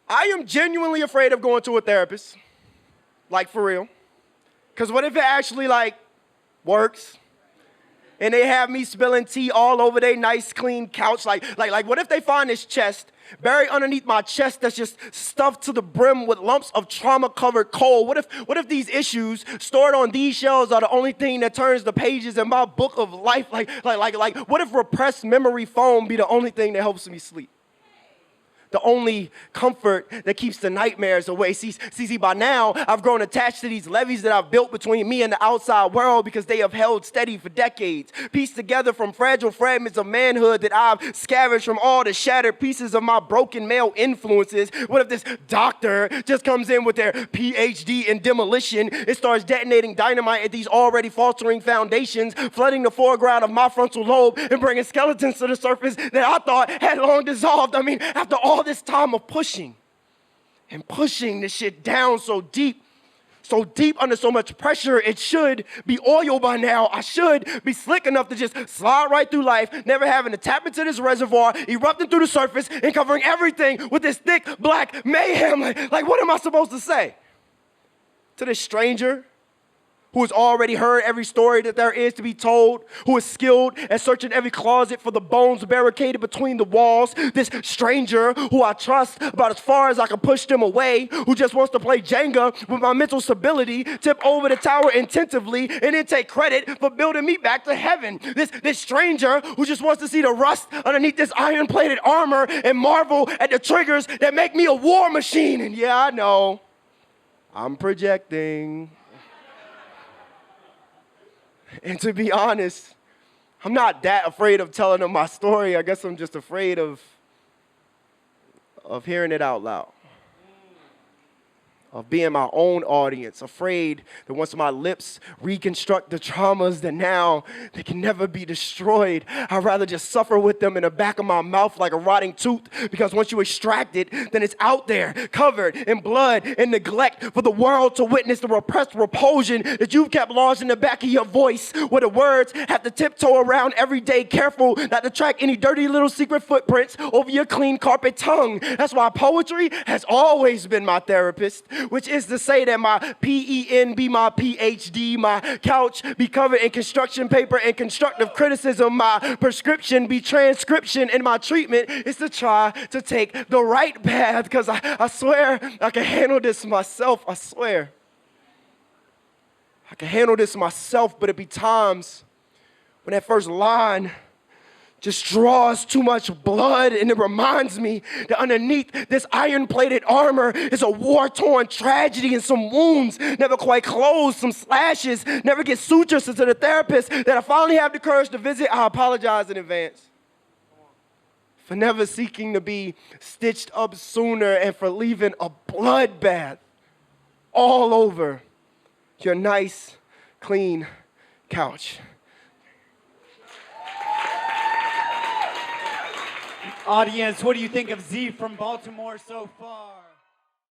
I am genuinely afraid of going to a therapist, like for real. Because what if it actually like works? And they have me spilling tea all over their nice, clean couch. Like, what if they find this chest buried underneath my chest that's just stuffed to the brim with lumps of trauma-covered coal? What if these issues stored on these shelves are the only thing that turns the pages in my book of life? Like, what if repressed memory foam be the only thing that helps me sleep? The only comfort that keeps the nightmares away. See, by now, I've grown attached to these levees that I've built between me and the outside world because they have held steady for decades. Pieced together from fragile fragments of manhood that I've scavenged from all the shattered pieces of my broken male influences. What if this doctor just comes in with their PhD in demolition and starts detonating dynamite at these already faltering foundations, flooding the foreground of my frontal lobe and bringing skeletons to the surface that I thought had long dissolved? I mean, after all this time of pushing this shit down so deep under so much pressure, it should be oil by now. I should be slick enough to just slide right through life, never having to tap into this reservoir, erupting through the surface, and covering everything with this thick black mayhem. Like what am I supposed to say to this stranger who has already heard every story that there is to be told, who is skilled at searching every closet for the bones barricaded between the walls, this stranger who I trust about as far as I can push them away, who just wants to play Jenga with my mental stability, tip over the tower attentively, and then take credit for building me back to heaven. This stranger who just wants to see the rust underneath this iron-plated armor and marvel at the triggers that make me a war machine. And yeah, I know, I'm projecting. And to be honest, I'm not that afraid of telling them my story. I guess I'm just afraid of hearing it out loud, of being my own audience, afraid that once my lips reconstruct the traumas that now they can never be destroyed, I'd rather just suffer with them in the back of my mouth like a rotting tooth, because once you extract it, then it's out there, covered in blood and neglect for the world to witness the repressed repulsion that you've kept lodged in the back of your voice, where the words have to tiptoe around every day, careful not to track any dirty little secret footprints over your clean carpet tongue. That's why poetry has always been my therapist, which is to say that my PEN be my PhD, my couch be covered in construction paper and constructive criticism, my prescription be transcription, and my treatment is to try to take the right path, because I swear I can handle this myself. I swear I can handle this myself, but it be times when that first line just draws too much blood, and it reminds me that underneath this iron-plated armor is a war-torn tragedy and some wounds never quite closed, some slashes never get sutures to the therapist that I finally have the courage to visit. I apologize in advance for never seeking to be stitched up sooner and for leaving a bloodbath all over your nice, clean couch. Audience, what do you think of Z from Baltimore so far?